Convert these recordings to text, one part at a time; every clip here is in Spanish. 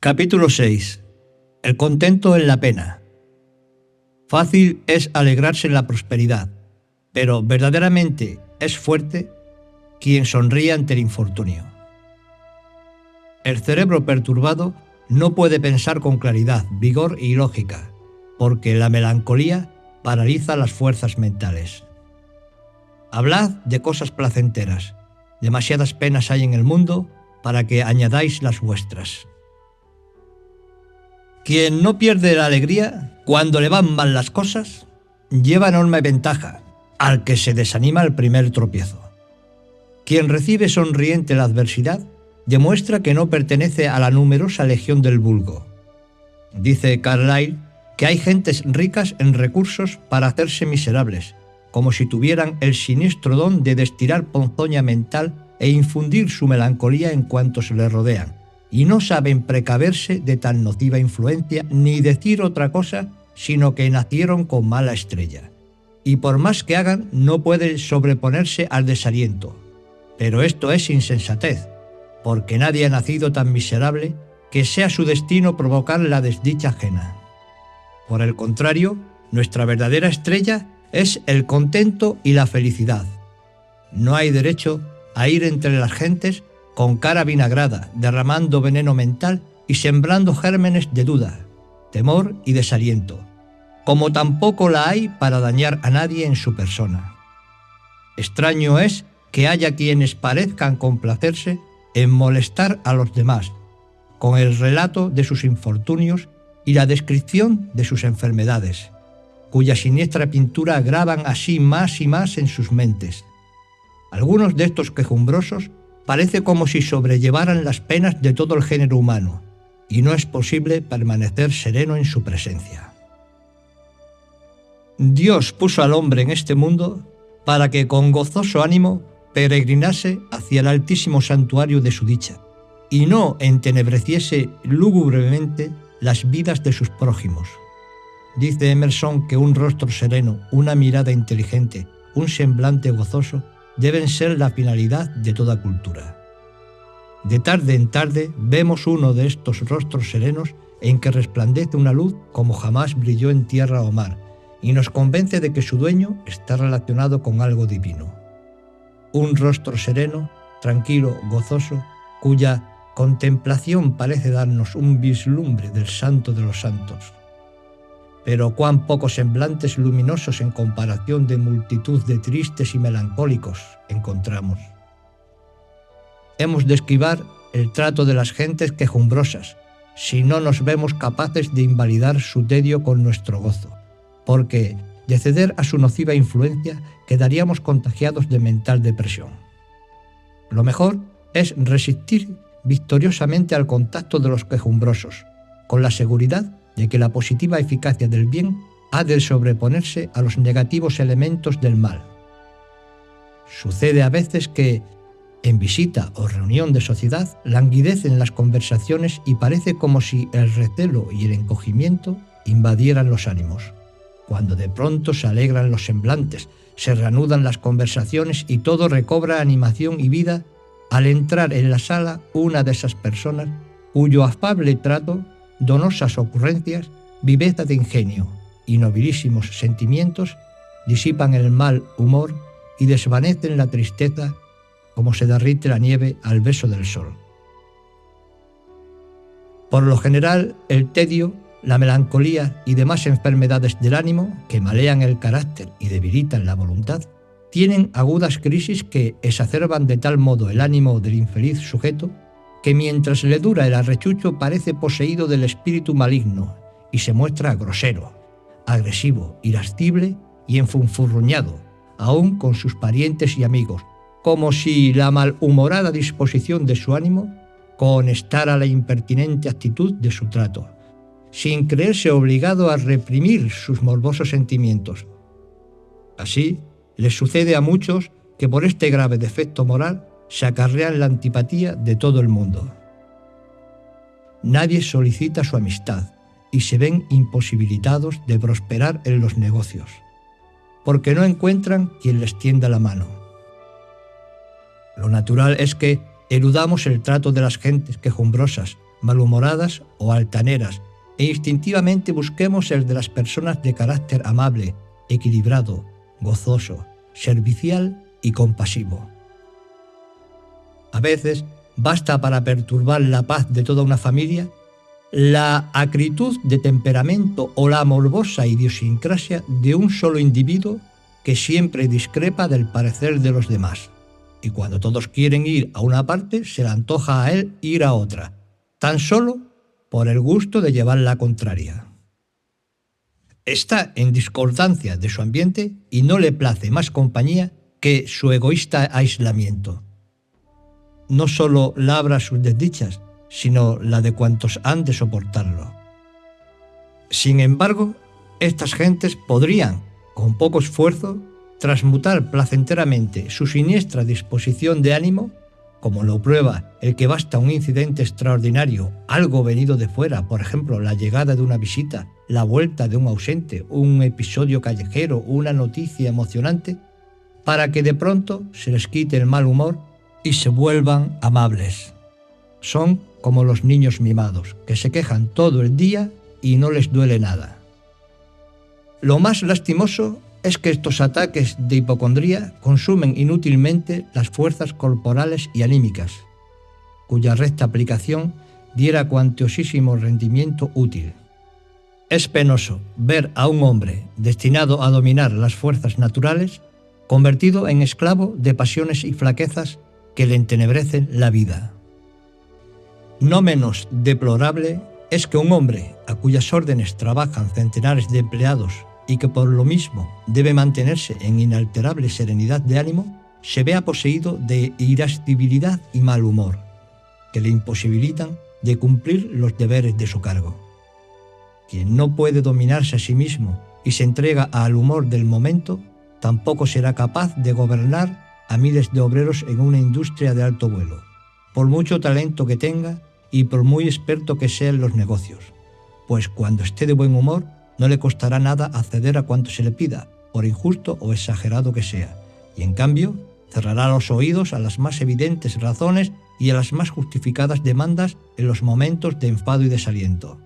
Capítulo 6. El contento en la pena. Fácil es alegrarse en la prosperidad, pero verdaderamente es fuerte quien sonríe ante el infortunio. El cerebro perturbado no puede pensar con claridad, vigor y lógica, porque la melancolía paraliza las fuerzas mentales. Hablad de cosas placenteras. Demasiadas penas hay en el mundo para que añadáis las vuestras. Quien no pierde la alegría cuando le van mal las cosas, lleva enorme ventaja al que se desanima al primer tropiezo. Quien recibe sonriente la adversidad, demuestra que no pertenece a la numerosa legión del vulgo. Dice Carlyle que hay gentes ricas en recursos para hacerse miserables, como si tuvieran el siniestro don de destilar ponzoña mental e infundir su melancolía en cuantos le rodean, y no saben precaverse de tan nociva influencia ni decir otra cosa sino que nacieron con mala estrella. Y por más que hagan, no pueden sobreponerse al desaliento. Pero esto es insensatez, porque nadie ha nacido tan miserable que sea su destino provocar la desdicha ajena. Por el contrario, nuestra verdadera estrella es el contento y la felicidad. No hay derecho a ir entre las gentes con cara vinagrada, derramando veneno mental y sembrando gérmenes de duda, temor y desaliento, como tampoco la hay para dañar a nadie en su persona. Extraño es que haya quienes parezcan complacerse en molestar a los demás, con el relato de sus infortunios y la descripción de sus enfermedades, cuya siniestra pintura graban así más y más en sus mentes. Algunos de estos quejumbrosos parece como si sobrellevaran las penas de todo el género humano, y no es posible permanecer sereno en su presencia. Dios puso al hombre en este mundo para que con gozoso ánimo peregrinase hacia el altísimo santuario de su dicha, y no entenebreciese lúgubremente las vidas de sus prójimos. Dice Emerson que un rostro sereno, una mirada inteligente, un semblante gozoso deben ser la finalidad de toda cultura. De tarde en tarde vemos uno de estos rostros serenos en que resplandece una luz como jamás brilló en tierra o mar, y nos convence de que su dueño está relacionado con algo divino. Un rostro sereno, tranquilo, gozoso, cuya contemplación parece darnos un vislumbre del santo de los santos. Pero cuán pocos semblantes luminosos en comparación de multitud de tristes y melancólicos encontramos. Hemos de esquivar el trato de las gentes quejumbrosas, si no nos vemos capaces de invalidar su tedio con nuestro gozo, porque de ceder a su nociva influencia quedaríamos contagiados de mental depresión. Lo mejor es resistir victoriosamente al contacto de los quejumbrosos, con la seguridad de que la positiva eficacia del bien ha de sobreponerse a los negativos elementos del mal. Sucede a veces que, en visita o reunión de sociedad, languidecen las conversaciones y parece como si el recelo y el encogimiento invadieran los ánimos, cuando de pronto se alegran los semblantes, se reanudan las conversaciones y todo recobra animación y vida al entrar en la sala una de esas personas cuyo afable trato, donosas ocurrencias, viveza de ingenio y nobilísimos sentimientos disipan el mal humor y desvanecen la tristeza como se derrite la nieve al beso del sol. Por lo general, el tedio, la melancolía y demás enfermedades del ánimo que malean el carácter y debilitan la voluntad, tienen agudas crisis que exacerban de tal modo el ánimo del infeliz sujeto que mientras le dura el arrechucho parece poseído del espíritu maligno y se muestra grosero, agresivo, irascible y enfunfurruñado, aun con sus parientes y amigos, como si la malhumorada disposición de su ánimo conestara la impertinente actitud de su trato, sin creerse obligado a reprimir sus morbosos sentimientos. Así les sucede a muchos que por este grave defecto moral se acarrean la antipatía de todo el mundo. Nadie solicita su amistad y se ven imposibilitados de prosperar en los negocios, porque no encuentran quien les tienda la mano. Lo natural es que eludamos el trato de las gentes quejumbrosas, malhumoradas o altaneras, e instintivamente busquemos el de las personas de carácter amable, equilibrado, gozoso, servicial y compasivo. A veces basta para perturbar la paz de toda una familia la acritud de temperamento o la morbosa idiosincrasia de un solo individuo que siempre discrepa del parecer de los demás, y cuando todos quieren ir a una parte se le antoja a él ir a otra, tan solo por el gusto de llevar la contraria. Está en discordancia de su ambiente y no le place más compañía que su egoísta aislamiento. No solo labra sus desdichas, sino la de cuantos han de soportarlo. Sin embargo, estas gentes podrían, con poco esfuerzo, transmutar placenteramente su siniestra disposición de ánimo, como lo prueba el que basta un incidente extraordinario, algo venido de fuera, por ejemplo, la llegada de una visita, la vuelta de un ausente, un episodio callejero, una noticia emocionante, para que de pronto se les quite el mal humor y se vuelvan amables. Son como los niños mimados, que se quejan todo el día y no les duele nada. Lo más lastimoso es que estos ataques de hipocondría consumen inútilmente las fuerzas corporales y anímicas, cuya recta aplicación diera cuantiosísimo rendimiento útil. Es penoso ver a un hombre destinado a dominar las fuerzas naturales convertido en esclavo de pasiones y flaquezas que le entenebrecen la vida. No menos deplorable es que un hombre a cuyas órdenes trabajan centenares de empleados y que por lo mismo debe mantenerse en inalterable serenidad de ánimo, se vea poseído de irascibilidad y mal humor, que le imposibilitan de cumplir los deberes de su cargo. Quien no puede dominarse a sí mismo y se entrega al humor del momento, tampoco será capaz de gobernar a miles de obreros en una industria de alto vuelo, por mucho talento que tenga y por muy experto que sea en los negocios, pues cuando esté de buen humor no le costará nada acceder a cuanto se le pida, por injusto o exagerado que sea, y en cambio cerrará los oídos a las más evidentes razones y a las más justificadas demandas en los momentos de enfado y desaliento.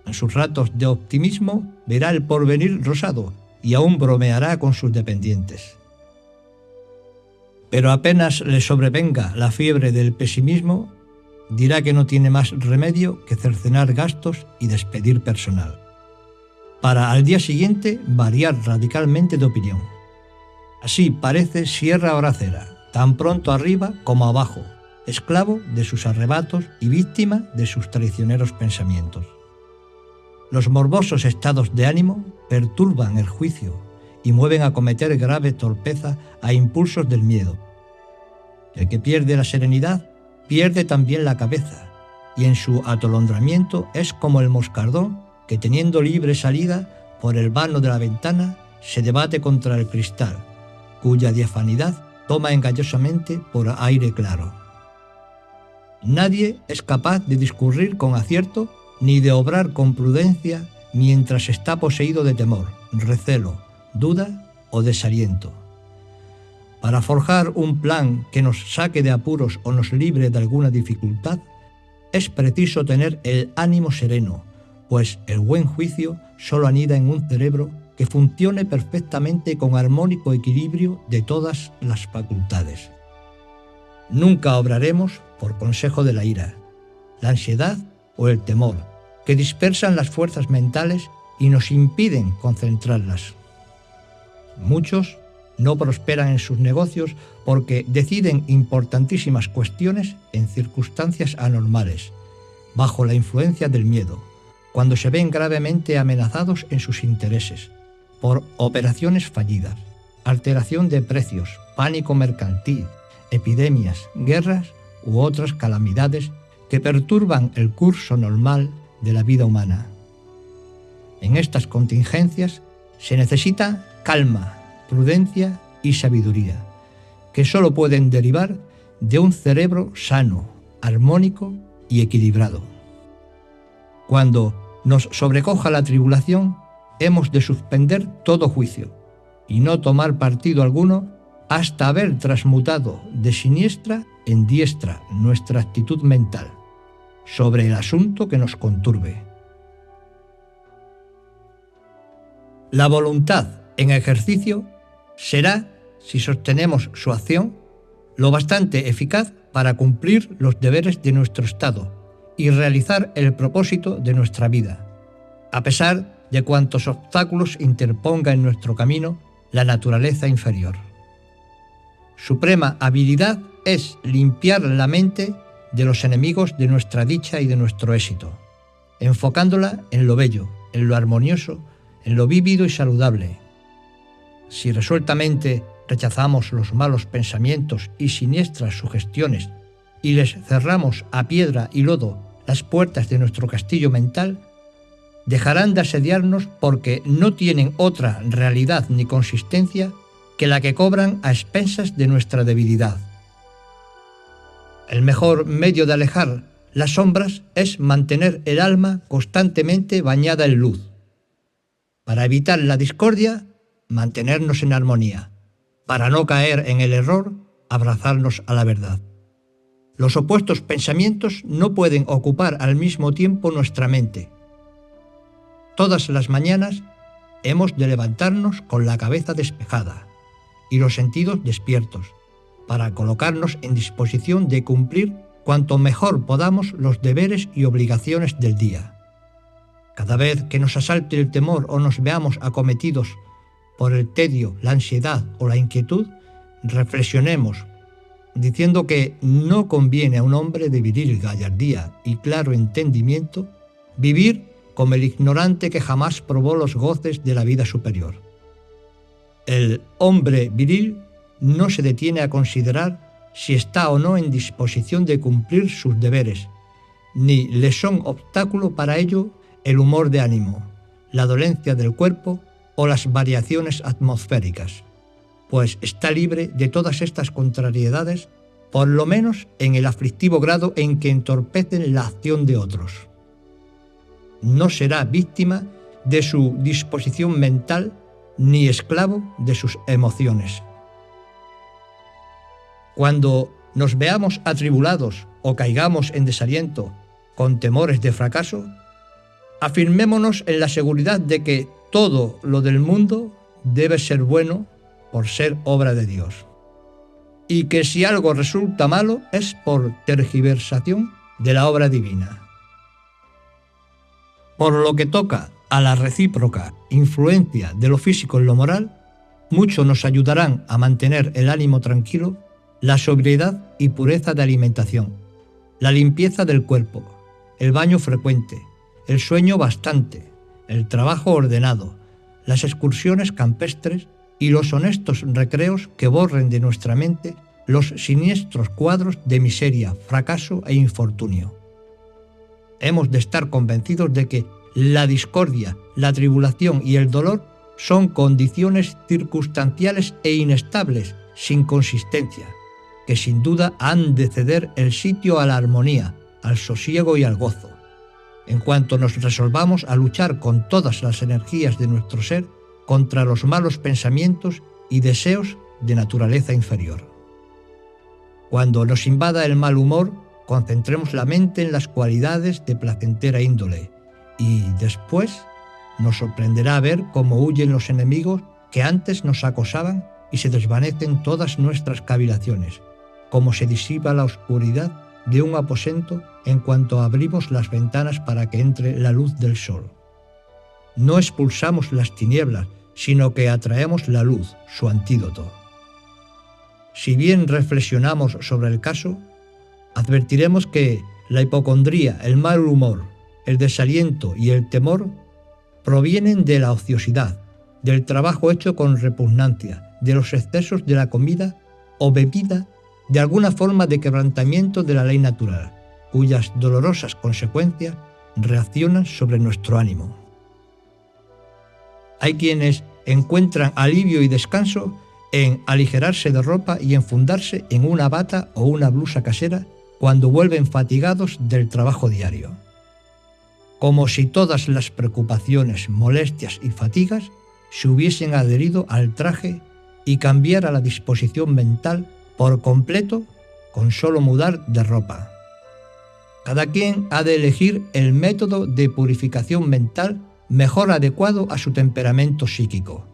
En sus ratos de optimismo verá el porvenir rosado y aún bromeará con sus dependientes. Pero apenas le sobrevenga la fiebre del pesimismo, dirá que no tiene más remedio que cercenar gastos y despedir personal, para al día siguiente variar radicalmente de opinión. Así parece sierra horacera, tan pronto arriba como abajo, esclavo de sus arrebatos y víctima de sus traicioneros pensamientos. Los morbosos estados de ánimo perturban el juicio y mueven a cometer grave torpeza a impulsos del miedo. El que pierde la serenidad pierde también la cabeza, y en su atolondramiento es como el moscardón que, teniendo libre salida por el vano de la ventana, se debate contra el cristal, cuya diafanidad toma engañosamente por aire claro. Nadie es capaz de discurrir con acierto ni de obrar con prudencia mientras está poseído de temor, recelo, duda o desaliento. Para forjar un plan que nos saque de apuros o nos libre de alguna dificultad, es preciso tener el ánimo sereno, pues el buen juicio solo anida en un cerebro que funcione perfectamente con armónico equilibrio de todas las facultades. Nunca obraremos por consejo de la ira, la ansiedad o el temor, que dispersan las fuerzas mentales y nos impiden concentrarlas. Muchos no prosperan en sus negocios porque deciden importantísimas cuestiones en circunstancias anormales, bajo la influencia del miedo, cuando se ven gravemente amenazados en sus intereses, por operaciones fallidas, alteración de precios, pánico mercantil, epidemias, guerras u otras calamidades que perturban el curso normal de la vida humana. En estas contingencias se necesita calma, prudencia y sabiduría, que solo pueden derivar de un cerebro sano, armónico y equilibrado. Cuando nos sobrecoja la tribulación, hemos de suspender todo juicio y no tomar partido alguno hasta haber transmutado de siniestra en diestra nuestra actitud mental, sobre el asunto que nos conturbe. La voluntad en ejercicio será, si sostenemos su acción, lo bastante eficaz para cumplir los deberes de nuestro estado y realizar el propósito de nuestra vida, a pesar de cuantos obstáculos interponga en nuestro camino la naturaleza inferior. Suprema habilidad es limpiar la mente de los enemigos de nuestra dicha y de nuestro éxito, enfocándola en lo bello, en lo armonioso, en lo vívido y saludable. Si resueltamente rechazamos los malos pensamientos y siniestras sugestiones y les cerramos a piedra y lodo las puertas de nuestro castillo mental, dejarán de asediarnos porque no tienen otra realidad ni consistencia que la que cobran a expensas de nuestra debilidad. El mejor medio de alejar las sombras es mantener el alma constantemente bañada en luz. Para evitar la discordia, mantenernos en armonía. Para no caer en el error, abrazarnos a la verdad. Los opuestos pensamientos no pueden ocupar al mismo tiempo nuestra mente. Todas las mañanas hemos de levantarnos con la cabeza despejada y los sentidos despiertos, para colocarnos en disposición de cumplir cuanto mejor podamos los deberes y obligaciones del día. Cada vez que nos asalte el temor o nos veamos acometidos por el tedio, la ansiedad o la inquietud, reflexionemos, diciendo que no conviene a un hombre de viril gallardía y claro entendimiento vivir como el ignorante que jamás probó los goces de la vida superior. El hombre viril no se detiene a considerar si está o no en disposición de cumplir sus deberes, ni le son obstáculo para ello el humor de ánimo, la dolencia del cuerpo o las variaciones atmosféricas, pues está libre de todas estas contrariedades, por lo menos en el aflictivo grado en que entorpecen la acción de otros. No será víctima de su disposición mental ni esclavo de sus emociones. Cuando nos veamos atribulados o caigamos en desaliento con temores de fracaso, afirmémonos en la seguridad de que todo lo del mundo debe ser bueno por ser obra de Dios, y que si algo resulta malo es por tergiversación de la obra divina. Por lo que toca a la recíproca influencia de lo físico en lo moral, mucho nos ayudarán a mantener el ánimo tranquilo la sobriedad y pureza de alimentación, la limpieza del cuerpo, el baño frecuente, el sueño bastante, el trabajo ordenado, las excursiones campestres y los honestos recreos que borren de nuestra mente los siniestros cuadros de miseria, fracaso e infortunio. Hemos de estar convencidos de que la discordia, la tribulación y el dolor son condiciones circunstanciales e inestables, sin consistencia, que sin duda han de ceder el sitio a la armonía, al sosiego y al gozo, en cuanto nos resolvamos a luchar con todas las energías de nuestro ser contra los malos pensamientos y deseos de naturaleza inferior. Cuando nos invada el mal humor, concentremos la mente en las cualidades de placentera índole y después nos sorprenderá ver cómo huyen los enemigos que antes nos acosaban y se desvanecen todas nuestras cavilaciones, cómo se disipa la oscuridad de un aposento en cuanto abrimos las ventanas para que entre la luz del sol. No expulsamos las tinieblas, sino que atraemos la luz, su antídoto. Si bien reflexionamos sobre el caso, advertiremos que la hipocondría, el mal humor, el desaliento y el temor provienen de la ociosidad, del trabajo hecho con repugnancia, de los excesos de la comida o bebida, de alguna forma de quebrantamiento de la ley natural, cuyas dolorosas consecuencias reaccionan sobre nuestro ánimo. Hay quienes encuentran alivio y descanso en aligerarse de ropa y enfundarse en una bata o una blusa casera cuando vuelven fatigados del trabajo diario. Como si todas las preocupaciones, molestias y fatigas se hubiesen adherido al traje y cambiara la disposición mental por completo con solo mudar de ropa. Cada quien ha de elegir el método de purificación mental mejor adecuado a su temperamento psíquico.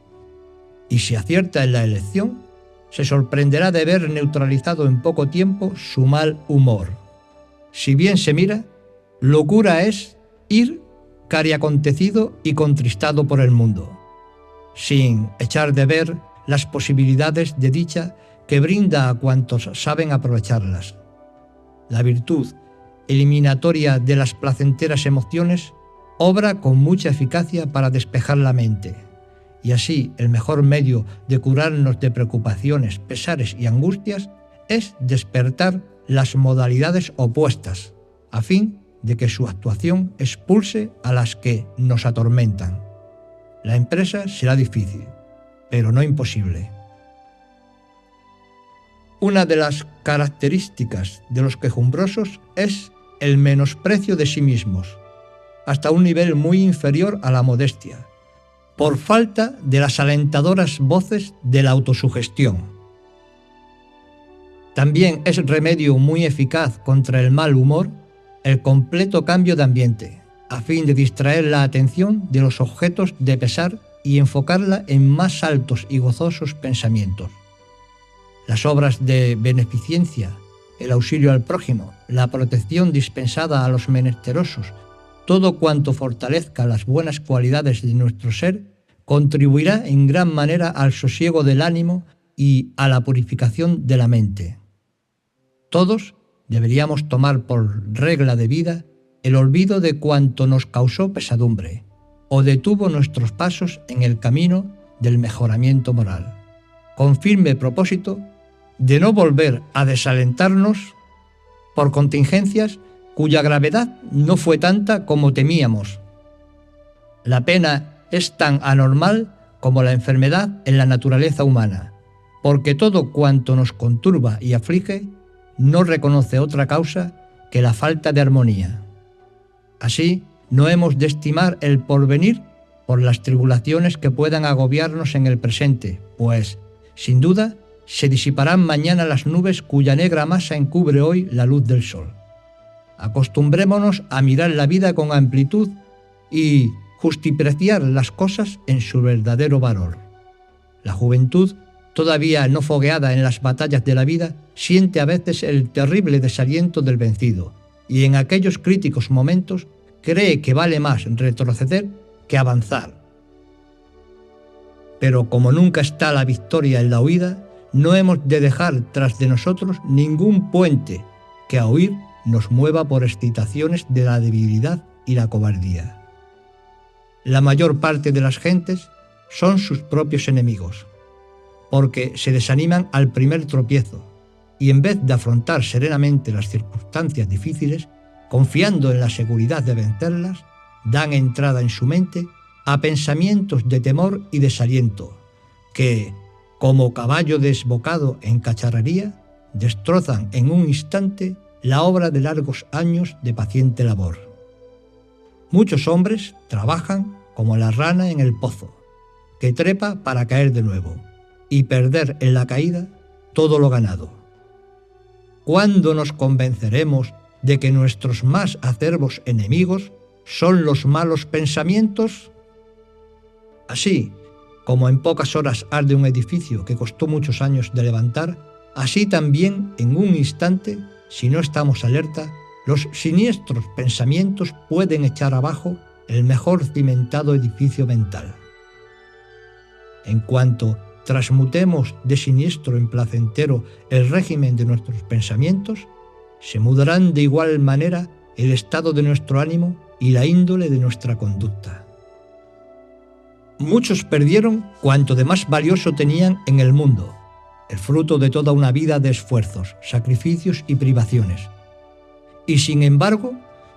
Y si acierta en la elección, se sorprenderá de ver neutralizado en poco tiempo su mal humor. Si bien se mira, locura es ir cariacontecido y contristado por el mundo, sin echar de ver las posibilidades de dicha que brinda a cuantos saben aprovecharlas. La virtud eliminatoria de las placenteras emociones obra con mucha eficacia para despejar la mente, y así el mejor medio de curarnos de preocupaciones, pesares y angustias es despertar las modalidades opuestas, a fin de que su actuación expulse a las que nos atormentan. La empresa será difícil, pero no imposible. Una de las características de los quejumbrosos es el menosprecio de sí mismos, hasta un nivel muy inferior a la modestia, por falta de las alentadoras voces de la autosugestión. También es remedio muy eficaz contra el mal humor el completo cambio de ambiente, a fin de distraer la atención de los objetos de pesar y enfocarla en más altos y gozosos pensamientos. Las obras de beneficencia, el auxilio al prójimo, la protección dispensada a los menesterosos, todo cuanto fortalezca las buenas cualidades de nuestro ser, contribuirá en gran manera al sosiego del ánimo y a la purificación de la mente. Todos deberíamos tomar por regla de vida el olvido de cuanto nos causó pesadumbre o detuvo nuestros pasos en el camino del mejoramiento moral, con firme propósito de no volver a desalentarnos por contingencias cuya gravedad no fue tanta como temíamos. La pena es tan anormal como la enfermedad en la naturaleza humana, porque todo cuanto nos conturba y aflige no reconoce otra causa que la falta de armonía. Así, no hemos de estimar el porvenir por las tribulaciones que puedan agobiarnos en el presente, pues, sin duda, se disiparán mañana las nubes cuya negra masa encubre hoy la luz del sol. Acostumbrémonos a mirar la vida con amplitud y justipreciar las cosas en su verdadero valor. La juventud, todavía no fogueada en las batallas de la vida, siente a veces el terrible desaliento del vencido, y en aquellos críticos momentos cree que vale más retroceder que avanzar. Pero como nunca está la victoria en la huida, no hemos de dejar tras de nosotros ningún puente que a huir nos mueva por excitaciones de la debilidad y la cobardía. La mayor parte de las gentes son sus propios enemigos, porque se desaniman al primer tropiezo y en vez de afrontar serenamente las circunstancias difíciles, confiando en la seguridad de vencerlas, dan entrada en su mente a pensamientos de temor y desaliento que, como caballo desbocado en cacharrería, destrozan en un instante la obra de largos años de paciente labor. Muchos hombres trabajan como la rana en el pozo, que trepa para caer de nuevo y perder en la caída todo lo ganado. ¿Cuándo nos convenceremos de que nuestros más acerbos enemigos son los malos pensamientos? Así como en pocas horas arde un edificio que costó muchos años de levantar, así también en un instante, si no estamos alerta, los siniestros pensamientos pueden echar abajo el mejor cimentado edificio mental. En cuanto transmutemos de siniestro en placentero el régimen de nuestros pensamientos, se mudarán de igual manera el estado de nuestro ánimo y la índole de nuestra conducta. Muchos perdieron cuanto de más valioso tenían en el mundo, el fruto de toda una vida de esfuerzos, sacrificios y privaciones. Y sin embargo,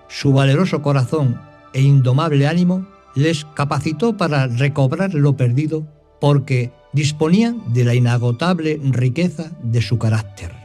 su valeroso corazón e indomable ánimo les capacitó para recobrar lo perdido porque disponían de la inagotable riqueza de su carácter.